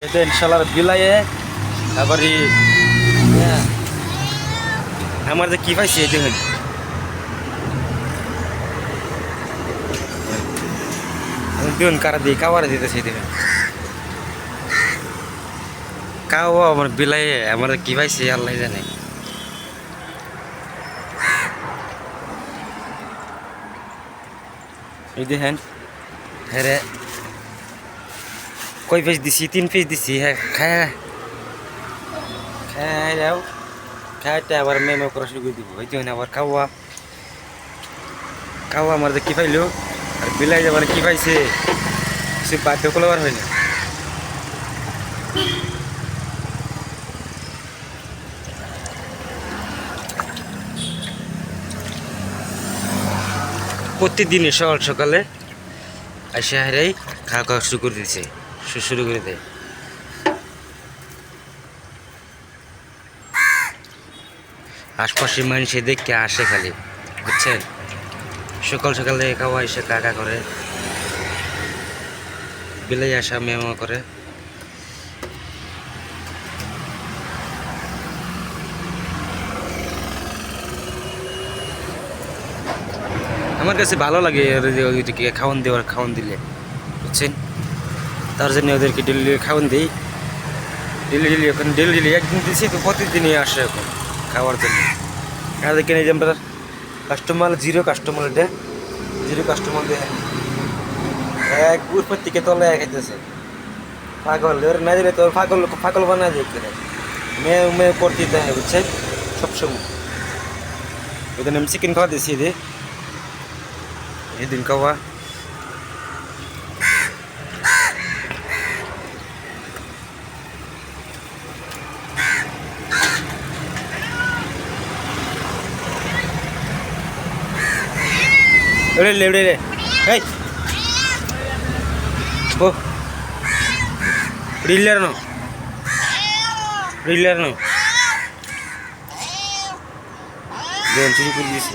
itu insyaallah বিলায়ে তারপরে আমার যে কি পাইছে এই দেখুন দেখুন কারা দিয়ে খাবার দিতেছে দেখুন কাও আমার বিলায়ে আমার কি পাইছে আল্লাহ জানে এই দেখেন হ্যাঁ কয় পিস দিছি 3 পিস দিছি হ্যাঁ খায় খায় যাও খাইতে আবার মেমো করা শুরু করে দিব এই জন্য আবার খাওয়া খাওয়া আমার যে কি পাইলো আর বিলাই যাবার কি পাইছে সে বাধ্য করবার হয় না প্রতিদিনই সকাল সকালে আসে হারাই খাওয়া খাওয়া শুরু করে দিয়েছে শুরু করে দেয় আশপাশের মানুষ দেখে আসে খালি বুঝছেন সকাল সকালে খাওয়া এসে কাকা করে বিলাই আসা মেমো করে আমার কাছে ভালো লাগে ওইদিকে খাওয়ান দিলে বুঝছেন তার জন্য ওদেরকে ডেলি খাওয়ান দিই ডেলি এখন ডেলি একদিন দিয়েছি তো প্রতিদিনই আসে এখন খাওয়ার জন্য আর কিনে যে আমরা কাস্টমার জিরো কাস্টমার দেখেন এক উপর থেকে তলে খাইতেছে পাগল এর না দিলে তোর পাগল বানা যায় কিনে মেয়ে করতে দিতে হয় বুঝছেন সবসময় ওই আমি চিকেন খাওয়া দিয়েছি এদিন খাওয়া রে এই ও রিলার নো দেন শুরু করে দিয়েছি